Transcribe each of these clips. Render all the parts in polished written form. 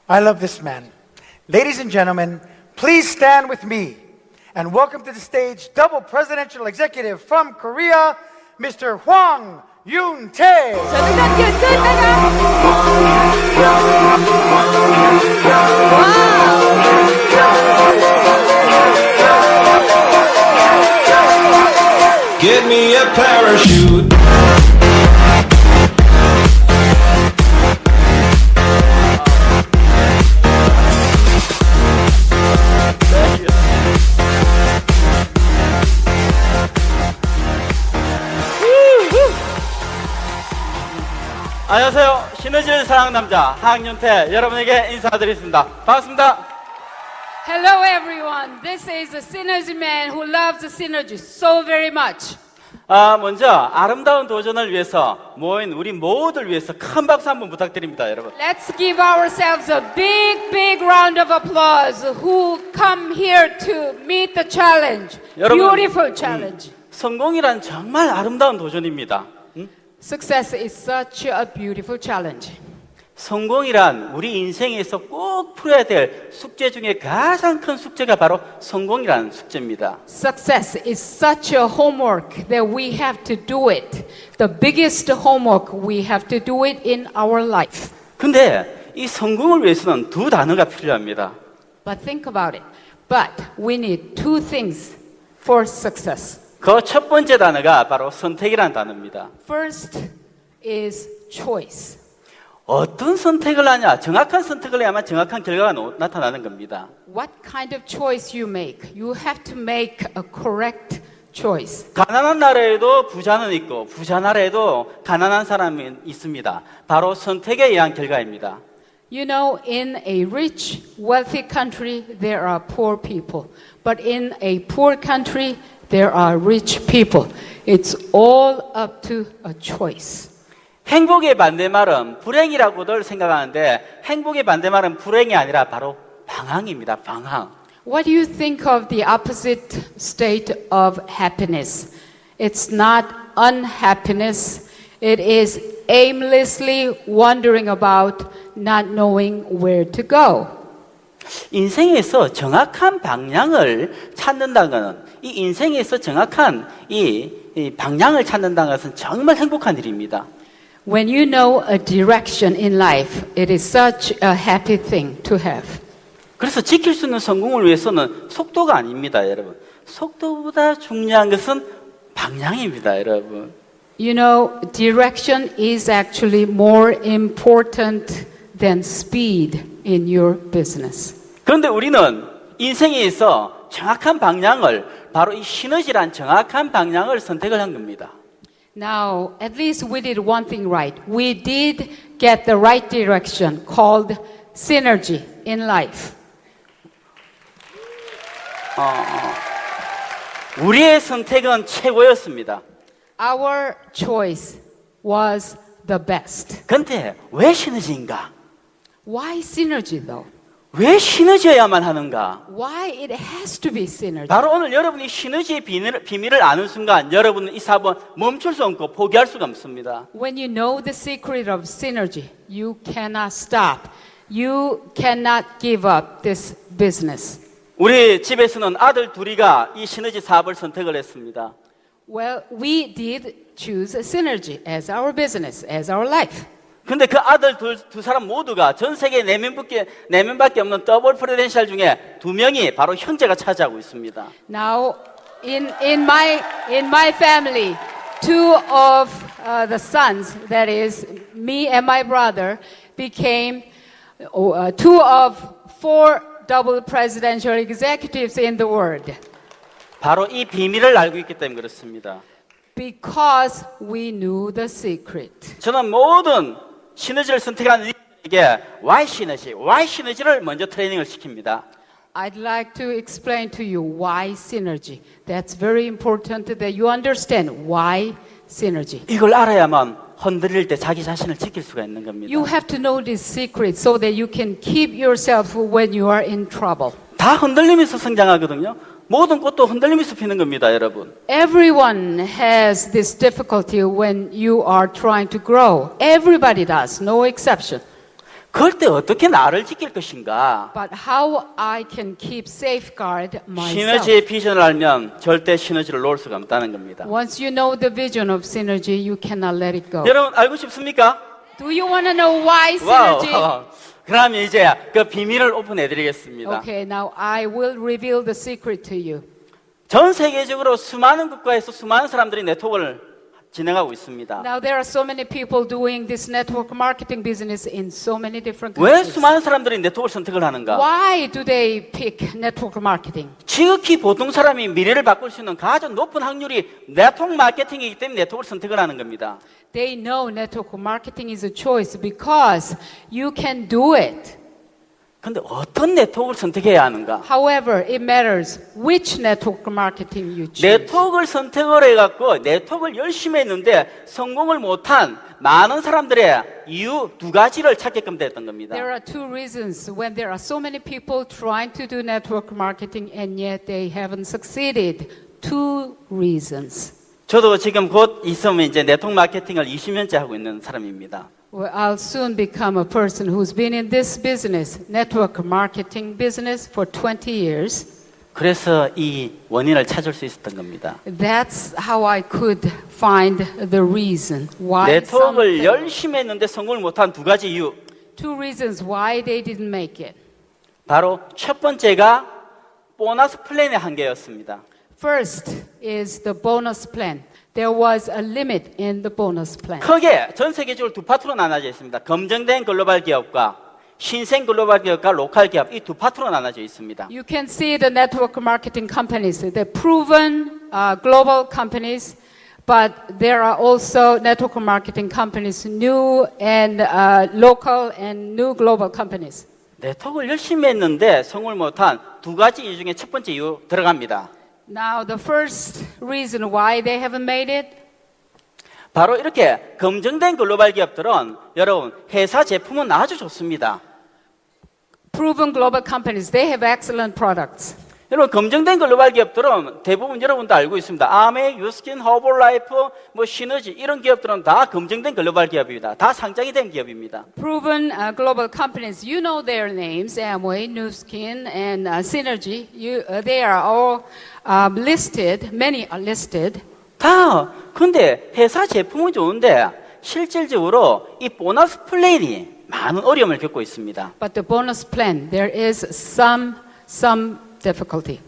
I love this man. Ladies and gentlemen, please stand with me and welcome to the stage double presidential executive from Korea, Mr. Hwang Yoon-tae. Get me a parachute. 안녕하세요. 시너지를 사랑하는 남자 황윤태 여러분에게 인사드리겠습니다. 반갑습니다. Hello everyone, this is a synergy man who loves the synergy so very much. 먼저 아름다운 도전을 위해서 모인 우리 모두를 위해서 큰 박수 한번 부탁드립니다, 여러분. Let's give ourselves a big round of applause who come here to meet the challenge. 여러분, Beautiful challenge. 성공이란 정말 아름다운 도전입니다. Success is such a beautiful challenge. 성공이란 우리 인생에서 꼭 풀어야 될 숙제 중에 가장 큰 숙제가 바로 성공이라는 숙제입니다. Success is such a homework that we have to do it. The biggest homework we have to do it in our life. 근데 이 성공을 위해서는 두 단어가 필요합니다. But think about it. But we need two things for success. 그 첫 번째 단어가 바로 선택이라는 단어입니다. First is choice. 어떤 선택을 하냐, 정확한 선택을 해야만 정확한 결과가 나타나는 겁니다. What kind of choice you make? You have to make a correct choice. 가난한 나라에도 부자는 있고 부자 나라에도 가난한 사람이 있습니다. 바로 선택에 의한 결과입니다. You know, in a rich, wealthy country, there are poor people. But in a poor country, there are rich people. It's all up to a choice. 행복의 반대말은 불행이라고들 생각하는데 행복의 반대말은 불행이 아니라 바로 방황입니다. 방황. What do you think of the opposite state of happiness? It's not unhappiness. It is aimlessly wandering about, not knowing where to go. 인생에서 정확한 방향을 찾는다는 것은 이 인생에서 정확한 이 방향을 찾는다는 것은 정말 행복한 일입니다. When you know a direction in life, it is such a happy thing to have. 그래서 지킬 수 있는 성공을 위해서는 속도가 아닙니다, 여러분. 속도보다 중요한 것은 방향입니다, 여러분. You know, direction is actually more important than speed in your business. 그런데 우리는 인생에 있어 정확한 방향을 바로 이 시너지란 정확한 방향을 선택을 한 겁니다. Now, at least we did one thing right. We did get the right direction called synergy in life. 우리의 선택은 최고였습니다. Our choice was the best. 그런데 왜 시너지인가? Why synergy though? 왜 시너지여야만 하는가? Why it has to be synergy? 바로 오늘 여러분이 시너지의 비밀을 아는 순간 여러분은 이 사업은 멈출 수 없고 포기할 수가 없습니다. When you know the secret of synergy, you cannot stop. You cannot give up this business. 우리 집에서는 아들 둘이가 이 시너지 사업을 선택을 했습니다. Well, we did choose synergy as our business, as our life. 근데 그 아들 두 사람 모두가 전 세계 4명밖에 없는 더블 프레덴셜 중에 2명이 바로 형제가 차지하고 있습니다. Now, in my family, two of the sons, that is me and my brother, became two of 4 double presidential executives in the world. 바로 이 비밀을 알고 있기 때문에 그렇습니다. Because we knew the secret. 저는 모든 시너지를 선택하는 이들에게 Y 시너지를 먼저 트레이닝을 시킵니다. I'd like to explain to you why synergy. That's very important that you understand why synergy. 이걸 알아야만 흔들릴 때 자기 자신을 지킬 수가 있는 겁니다. You have to know this secret so that you can keep yourself when you are in trouble. 다 흔들리면서 성장하거든요. 모든 꽃도 흔들리면서 피는 겁니다, 여러분. Everyone has this difficulty when you are trying to grow. Everybody does, no exception. 그럴 때 어떻게 나를 지킬 것인가? but how I can keep safeguard myself. 시너지의 비전을 알면 절대 시너지를 놓을 수가 없다는 겁니다. Once you know the vision of synergy, you cannot let it go. 여러분 알고 싶습니까? Do you want to know why 와우. synergy? 그러면 이제 그 비밀을 오픈해 드리겠습니다. Okay, now I will reveal the secret to you. 전 세계적으로 수많은 국가에서 수많은 사람들이 네트워크를 진행하고 있습니다. Now there are so many people doing this network marketing business in so many different 왜 countries. 수많은 사람들이 네트워크를 선택을 하는가? Why do they pick network marketing? 지극히 보통 사람이 미래를 바꿀 수 있는 가장 높은 확률이 네트워크 마케팅이기 때문에 네트워크를 선택을 하는 겁니다. They know network marketing is a choice because you can do it. 근데 어떤 네트워크를 선택해야 하는가? However, it matters which network marketing you choose. 네트워크를 선택을 해갖고 네트워크를 열심히 했는데 성공을 못한 많은 사람들의 이유 두 가지를 찾게끔 됐던 겁니다. There are two reasons when there are so many people trying to do network marketing and yet they haven't succeeded. Two reasons. 저도 지금 곧 있으면 이제 네트워크 마케팅을 20년째 하고 있는 사람입니다. Well, I'll soon become a person who's been in this business, network marketing business, for 20 years. 그래서 이 원인을 찾을 수 있었던 겁니다. That's how I could find the reason why. 네트워크를 열심히 했는데 성공을 못한 두 가지 이유. Two reasons why they didn't make it. 바로 첫 번째가 보너스 플랜의 한계였습니다. First is the bonus plan. There was a limit in the bonus plan. 크게 전 세계적으로 두 파트로 나눠져 있습니다. 검증된 글로벌 기업과 신생 글로벌 기업과 로컬 기업 이 두 파트로 나눠져 있습니다. You can see the network marketing companies, the proven global companies, but there are also network marketing companies, new and local and new global companies. 네트워크를 열심히 했는데 성공을 못한 두 가지 이유 중에 첫 번째 이유 들어갑니다. Now, the first reason why they haven't made it, 바로 이렇게 검증된 글로벌 기업들은 여러분 회사 제품은 아주 좋습니다. proven global companies, they have excellent products. 여러분 검증된 글로벌 기업들은 대부분 여러분도 알고 있습니다. 아메, 유스킨, 허벌라이프, 뭐 시너지 이런 기업들은 다 검증된 글로벌 기업입니다. 다 상장이 된 기업입니다. Proven global companies, you know their names, Amway, Nu Skin, and Synergy. They are all listed, many are listed. 다 근데 회사 제품은 좋은데 실질적으로 이 보너스 플랜이 많은 어려움을 겪고 있습니다. But the bonus plan, there is some difficulty.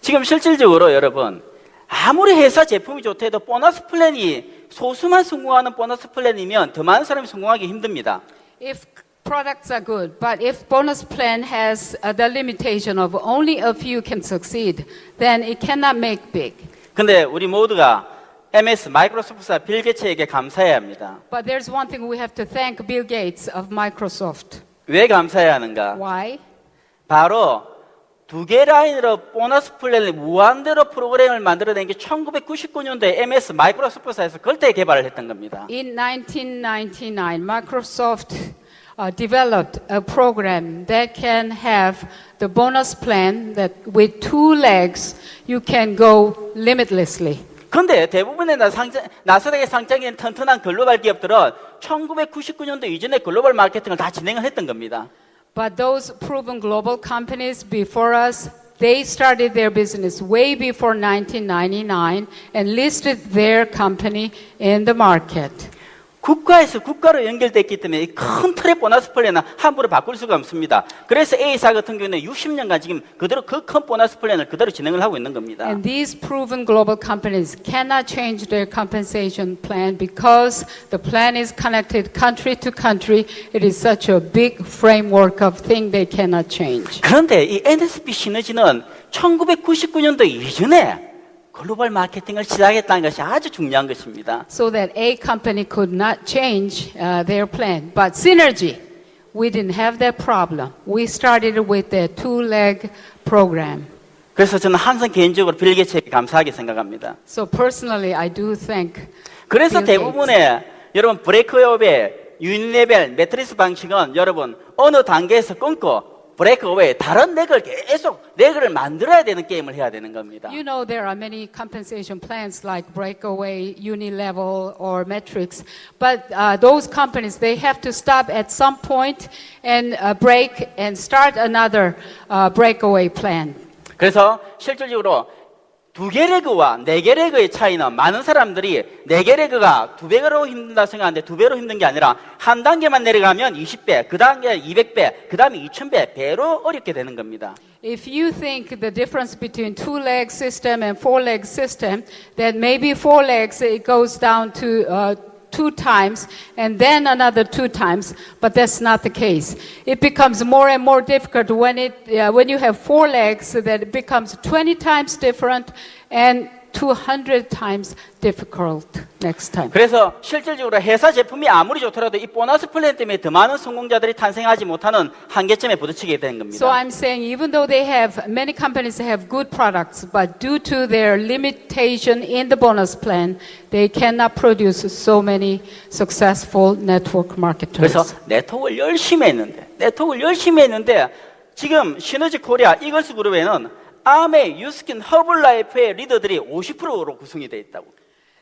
지금 실질적으로 여러분 아무리 회사 제품이 좋대도 보너스 플랜이 소수만 성공하는 보너스 플랜이면 더 많은 사람이 성공하기 힘듭니다. If products are good, but if bonus plan has the limitation of only a few can succeed, then it cannot make big. 근데 우리 모두가 MS 마이크로소프트사 빌 게이츠에게 감사해야 합니다. But there's one thing we have to thank Bill Gates of Microsoft. 왜 감사해야 하는가? Why? 바로 두 개 라인으로 보너스 플랜을 무한대로 프로그램을 만들어낸 게 1999년도에 MS 마이크로소프트사에서 그때 개발을 했던 겁니다. In 1999, Microsoft developed a program that can have the bonus plan that with two legs you can go limitlessly. 근데 대부분의 나스닥에 상장된 튼튼한 글로벌 기업들은 1999년도 이전에 글로벌 마케팅을 다 진행을 했던 겁니다. But those proven global companies before us, they started their business way before 1999 and listed their company in the market. 국가에서 국가로 연결됐기 때문에 이 큰 틀의 보너스 플랜은 함부로 바꿀 수가 없습니다. 그래서 A사 같은 경우는 60년간 지금 그대로 그 큰 보너스 플랜을 그대로 진행을 하고 있는 겁니다. And these proven global companies cannot change their compensation plan because the plan is connected country to country. It is such a big framework of thing they cannot change. 그런데 이 NSP 시너지는 1999년도 이전에 글로벌 마케팅을 시작했다는 것이 아주 중요한 것입니다. So that a company could not change their plan. But Synergy, we didn't have that problem. We started with the two-leg program. 그래서 저는 항상 개인적으로 빌 게이츠에게 감사하게 생각합니다. So personally, I do thank 그래서 Bill Gates. 대부분의 여러분 브레이크업의 유니레벨 매트리스 방식은 여러분 어느 단계에서 끊고 브레이크어웨이 다른 렉을 계속 렉을 만들어야 되는 게임을 해야 되는 겁니다. You know, there are many compensation plans like Breakaway, Unilevel, or Metrics, but those companies, they have to stop at some point and break and start another breakaway plan. 그래서 실질적으로 2개 레그와 4개 레그의 차이는 많은 사람들이 4개 레그가 2배로 힘든다 생각하는데 2배로 힘든 게 아니라 한 단계만 내려가면 20배, 그 단계 200배, 그 다음에 2000배, 배로 어렵게 되는 겁니다. If you think the difference between two-leg system and four-leg system, that maybe four legs it goes down to 2 times and then another 2 times, but that's not the case. It becomes more and more difficult when you have 4 legs, so that it becomes 20 times different and 200 times difficult next time. 그래서 실질적으로 회사 제품이 아무리 좋더라도 이 보너스 플랜 때문에 더 많은 성공자들이 탄생하지 못하는 한계점에 부딪히게 되는 겁니다. So I'm saying even though many companies have good products, but due to their limitation in the bonus plan, they cannot produce so many successful network marketers. 그래서 네트워크를 열심히 했는데 지금 시너지 코리아 이글스 그룹에는 아메, 유스킨, 허블라이프의 리더들이 50%로 구성이 되어 있다고.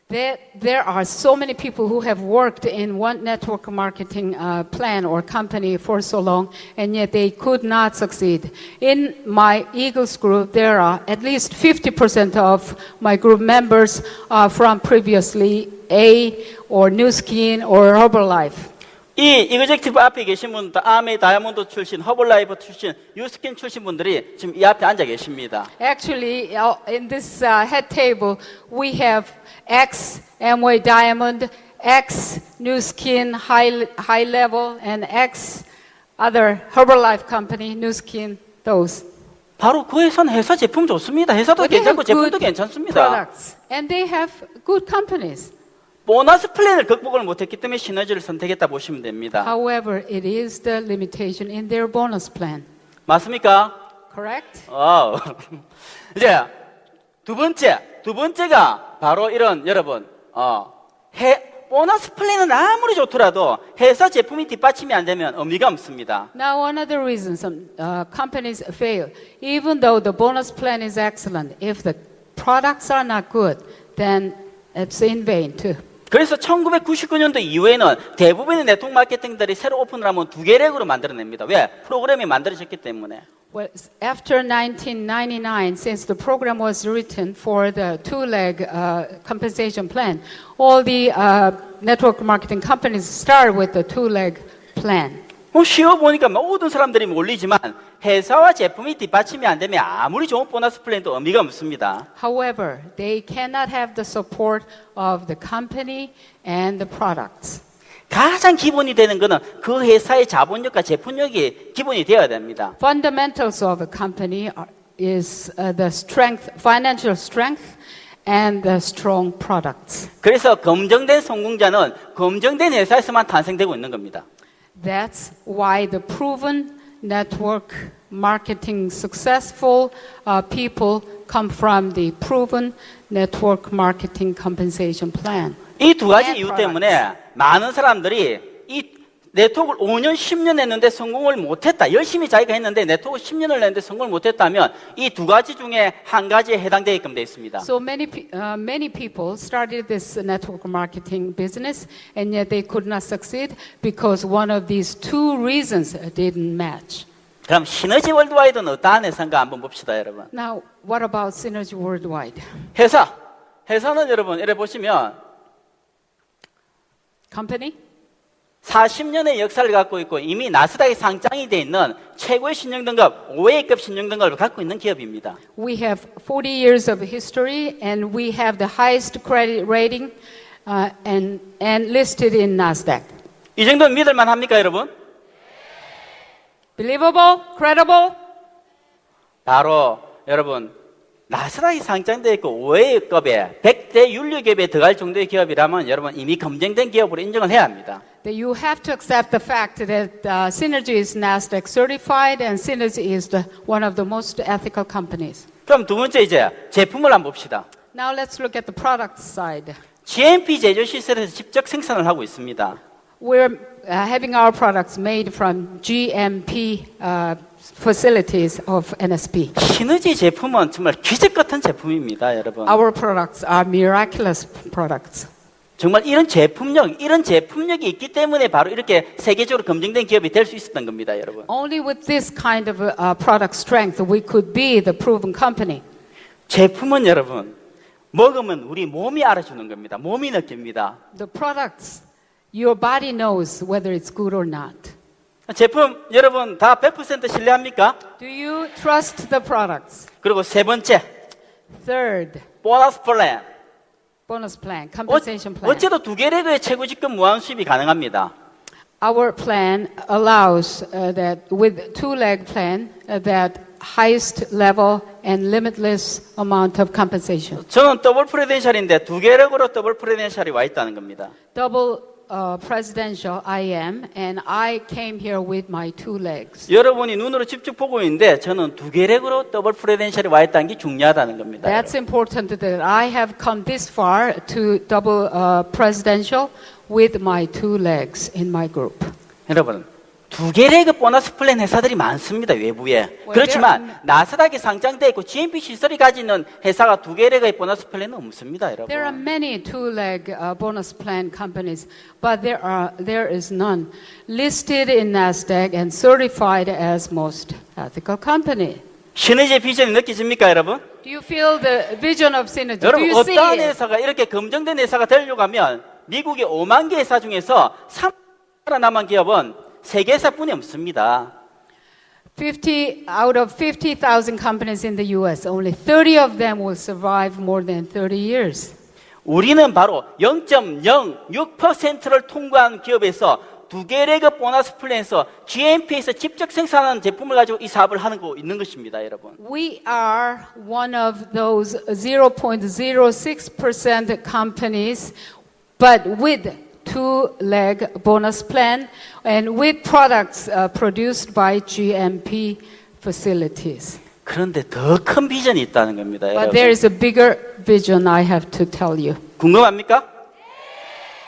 There are so many people who have worked in one network marketing plan or company for so long, and yet they could not succeed. In my Eagles group, there are at least 50% of my group members from previously A or New Skin or Herbalife. 이 이그젝티브 앞에 계신 분들, 아메 다이아몬드 출신, 허블라이프 출신, 유스킨 출신 분들이 지금 이 앞에 앉아 계십니다. Actually, in this head table, we have X Amway Diamond, X New Skin High Level, and X other Herbalife company, New Skin, those. 바로 그 회사는 회사 제품 좋습니다. 회사도 But they have 괜찮고 제품도 good 괜찮습니다. products, and they have good companies. 보너스 플랜을 극복을 못했기 때문에 시너지를 선택했다 보시면 됩니다. However, it is the limitation in their bonus plan. 맞습니까? Correct? 이제 두 번째가 바로 이런 여러분 보너스 플랜은 아무리 좋더라도 회사 제품이 뒷받침이 안 되면 의미가 없습니다. Now, another reason some companies fail, even though the bonus plan is excellent, if the products are not good, then it's in vain too. 그래서 1999년도 이후에는 대부분의 네트워크 마케팅들이 새로 오픈을 하면 2개 렉으로 만들어냅니다. 왜? 프로그램이 만들어졌기 때문에. Well, after 1999, since the program was written for the two-leg compensation plan, all the network marketing companies start with the two-leg plan. 쉬워 보니까 모든 사람들이 몰리지만 회사와 제품이 뒷받침이 안 되면 아무리 좋은 보너스 플랜도 의미가 없습니다. However, they cannot have the support of the company and the products. 가장 기본이 되는 것은 그 회사의 자본력과 제품력이 기본이 되어야 됩니다. Fundamentals of a company is the strength, financial strength, and the strong products. 그래서 검증된 성공자는 검증된 회사에서만 탄생되고 있는 겁니다. That's why the proven network marketing successful people come from the proven network marketing compensation plan. 이 두 가지 And 이유 products. 때문에 많은 사람들이 이 네트워크를 5년, 10년 했는데 성공을 못했다. 열심히 자기가 했는데 네트워크 10년을 했는데 성공을 못했다면 이 두 가지 중에 한 가지에 해당되게끔 되어 있습니다. So many people started this network marketing business, and yet they could not succeed because one of these two reasons didn't match. 그럼 시너지 월드와이드는 어떠한 회사인가 한번 봅시다, 여러분. Now, what about Synergy Worldwide? 회사는 여러분 이래 보시면 Company? 40년의 역사를 갖고 있고 이미 나스닥에 상장이 돼 있는 최고의 신용 등급, 5A급 신용 등급을 갖고 있는 기업입니다. We have 40 years of history, and we have the highest credit rating, and listed in Nasdaq. 이 정도는 믿을만 합니까, 여러분? Believable, credible. 바로 여러분 나스닥이 상장되어 있고 5A급에 100대 윤리기업에 들어갈 정도의 기업이라면 여러분 이미 검증된 기업으로 인정을 해야 합니다. That you have to accept the fact that Synergy is Nasdaq certified, and Synergy is one of the most ethical companies. 그럼 두 번째 이제 제품을 한번 봅시다. Now let's look at the product side. GMP 제조 시설에서 직접 생산을 하고 있습니다. we're having our products made from GMP facilities of NSP. 시너지 제품은 정말 기적 같은 제품입니다, 여러분. Our products are miraculous products. 정말 이런 제품력이 있기 때문에 바로 이렇게 세계적으로 검증된 기업이 될 수 있었던 겁니다, 여러분. Only with this kind of product strength we could be the proven company. 제품은 여러분 먹으면 우리 몸이 알아주는 겁니다. 몸이 느낍니다. The products, your body knows whether it's good or not. 제품 여러분 다 100% 신뢰합니까? Do you trust the products? 그리고 세 번째 Third, 보너스 플랜. bonus plan, compensation plan. 어째도 두 개 레그의 최고 직급 무한 수입이 가능합니다. Our plan allows that with two-leg plan that highest level and limitless amount of compensation. 저는 더블 프레덴셜인데 두 개 레그로 더블 프레덴셜이 와 있다는 겁니다. Double presidential I am, and I came here with my two legs. 여러분이 눈으로 직접 보고 있는데 저는 두 개 레그로 더블 프레덴셜이 와 있다는 게 중요하다는 겁니다. That's important that I have come this far to double presidential with my two legs in my group. 여러분 두 개 레그 보너스 플랜 회사들이 많습니다, 외부에. 그렇지만 나스닥에 상장되어 있고 GMP 시설이 가지는 회사가 두 개 레그의 보너스 플랜은 없습니다, 여러분. There are many two-leg bonus plan companies, but there is none listed in Nasdaq and certified as most ethical company. 시너지의 비전이 느껴집니까, 여러분? Do you feel the vision of synergy? Do 여러분 you see 어떠한 it? 회사가 이렇게 검증된 회사가 되려고 하면 미국의 5만 개 회사 중에서 3개 남은 기업은 세 개 회사뿐이 없습니다. 50 out of 50,000 companies in the US, only 30 of them will survive more than 30 years. 우리는 바로 0.06%를 통과한 기업에서 두 개 레그 보너스 플랜에서 GMP에서 직접 생산하는 제품을 가지고 이 사업을 하는 거 있는 것입니다, 여러분. We are one of those 0.06% companies, but with two-leg bonus plan and with products produced by GMP facilities. 그런데 더 큰 비전이 있다는 겁니다, But 여러분. there is a bigger vision I have to tell you. 궁금합니까?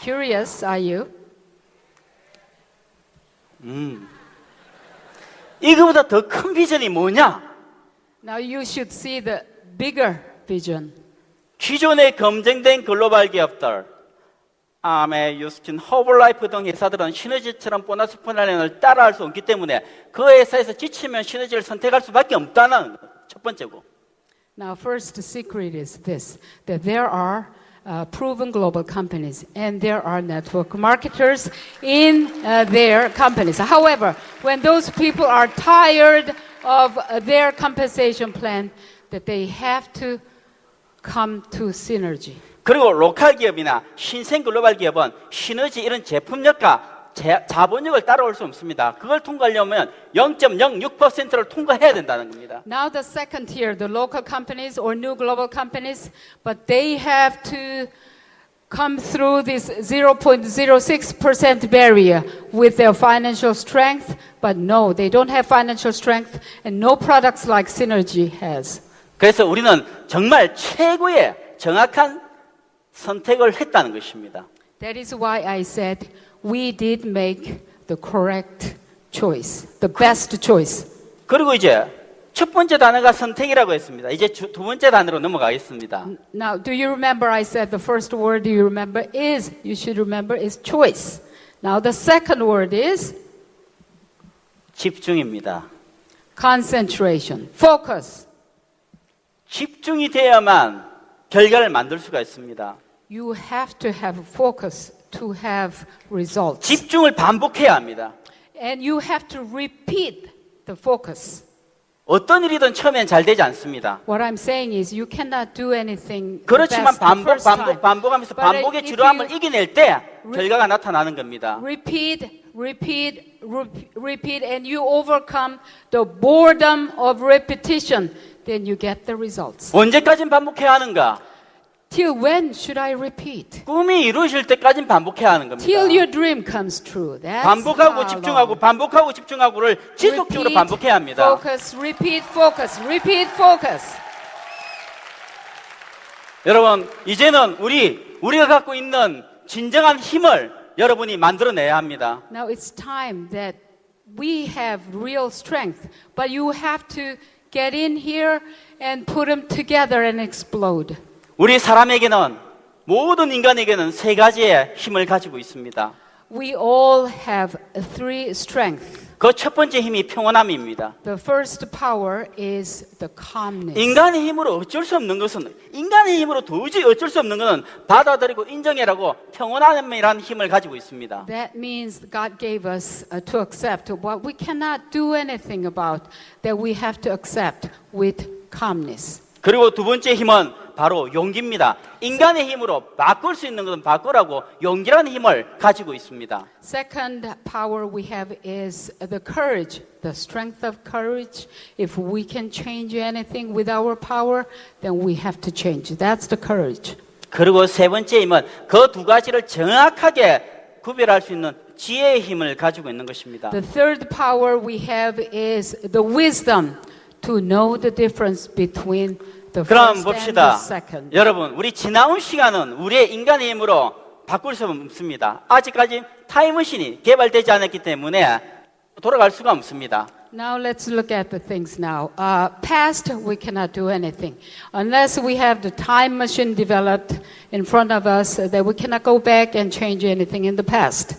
Curious, are you? 이거보다 더 큰 비전이 뭐냐? Now you should see the bigger vision. 기존에 검증된 글로벌 기업들, 아메, 유스킨, 허블라이프 등 회사들은 시너지처럼 보너스 플랜을 따라할 수 없기 때문에 그 회사에서 지치면 시너지를 선택할 수밖에 없다는 첫 번째고. Now, first secret is this, that there are proven global companies and there are network marketers in their companies. However, when those people are tired of their compensation plan, that they have to come to synergy. 그리고 로컬 기업이나 신생 글로벌 기업은 시너지 이런 제품력과 자본력을 따라올 수 없습니다. 그걸 통과하려면 0.06%를 통과해야 된다는 겁니다. Now the second tier, the local companies or new global companies, but they have to come through this 0.06% barrier with their financial strength, but no, they don't have financial strength and no products like Synergy has. 그래서 우리는 정말 최고의 정확한 선택을 했다는 것입니다. That is why I said we did make the correct choice, the best choice. 그리고 이제 첫 번째 단어가 선택이라고 했습니다. 이제 두 번째 단어로 넘어가겠습니다. Now, do you remember I said the first word you remember is, you should remember is choice. Now the second word is 집중입니다. concentration, focus. 집중이 되어야만 결과를 만들 수가 있습니다. You have to have focus to have results. 집중을 반복해야 합니다. And you have to repeat the focus. 어떤 일이든 처음엔 잘 되지 않습니다. What I'm saying is you cannot do anything the 그렇지만 best the first time. 반복하면서 But 반복의 if 지루함을 you 이겨낼 때 결과가 나타나는 겁니다. repeat, and you overcome the boredom of repetition, then you get the results. 언제까지 반복해야 하는가? Till when should I repeat? 꿈이 이루어질 때까지 반복해야 하는 겁니다. Till your dream comes true. That's 반복하고 how 집중하고 long. 반복하고 집중하고를 지속적으로 Repeat, 반복해야 합니다. Focus, repeat, focus, repeat, focus. 여러분, 이제는 우리가 갖고 있는 진정한 힘을 여러분이 만들어내야 합니다. Now it's time that we have real strength, but you have to get in here and put them together and explode. 우리 사람에게는 모든 인간에게는 세 가지의 힘을 가지고 있습니다. We all have three strengths. 그 첫 번째 힘이 평온함입니다. The first power is the calmness. 인간의 힘으로 어쩔 수 없는 것은 인간의 힘으로 도저히 어쩔 수 없는 것은 받아들이고 인정해라고 평온함이라는 힘을 가지고 있습니다. That means God gave us to accept what we cannot do anything about, that we have to accept with calmness. 그리고 두 번째 힘은 바로 용기입니다. 인간의 힘으로 바꿀 수 있는 것은 바꾸라고 용기라는 힘을 가지고 있습니다. Second power we have is the courage, the strength of courage. If we can change anything with our power, then we have to change. That's the courage. 그리고 세 번째 힘은 그 두 가지를 정확하게 구별할 수 있는 지혜의 힘을 가지고 있는 것입니다. The third power we have is the wisdom to know the difference between the 그럼 first and 봅시다. the second. 여러분, 우리 지나온 시간은 우리의 인간의 힘으로 바꿀 수 없습니다. 아직까지 타임머신이 개발되지 않았기 때문에 돌아갈 수가 없습니다. Now let's look at the things now. Past, we cannot do anything. Unless we have the time machine developed in front of us, that we cannot go back and change anything in the past.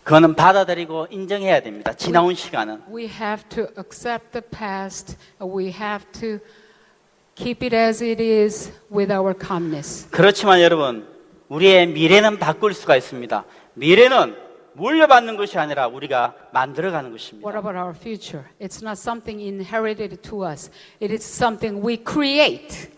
그거는 받아들이고 인정해야 됩니다. 지나온 시간은. We have to accept the past. We have to keep it as it is with our calmness. 그렇지만 여러분, 우리의 미래는 바꿀 수가 있습니다. 미래는 물려받는 것이 아니라 우리가 만들어가는 것입니다. What about our future? It's not something inherited to us. It is something we create.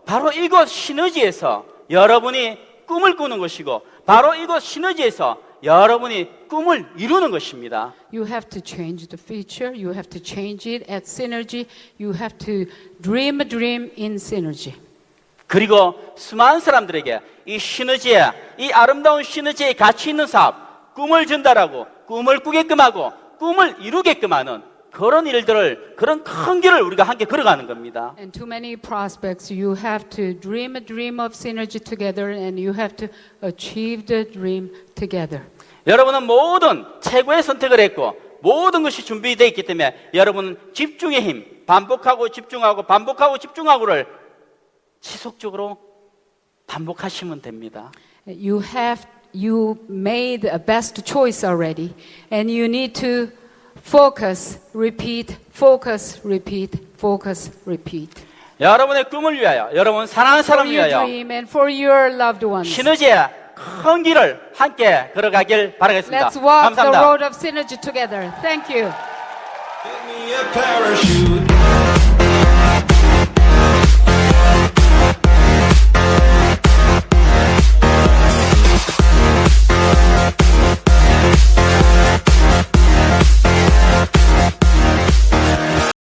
바로 이곳 시너지에서 여러분이 꿈을 꾸는 것이고, 바로 이곳 시너지에서 여러분이 꿈을 이루는 것입니다. You have to change the future. You have to change it at synergy. You have to dream a dream in synergy. 그리고 수많은 사람들에게 이 시너지에, 이 아름다운 시너지에 가치 있는 사업, 꿈을 전달하고, 꿈을 꾸게끔 하고, 꿈을 이루게끔 하는 그런 일들을, 그런 큰 길을 우리가 함께 걸어가는 겁니다. And to many prospects, you have to dream a dream of synergy together, and you have to achieve the dream together. 여러분은 모든 최고의 선택을 했고 모든 것이 준비되어 있기 때문에 여러분은 집중의 힘, 반복하고 집중하고 반복하고 집중하고를 지속적으로 반복하시면 됩니다. You made a best choice already, and you need to focus, repeat, focus, repeat, focus, repeat. 여러분의 꿈을 위하여, 여러분 사랑하는 For 사람을 your 위하여 dream and for your loved ones. 시너지의 큰 길을 함께 걸어가길 바라겠습니다. Let's walk the 감사합니다. road of synergy together. Thank you. Get me a parachute.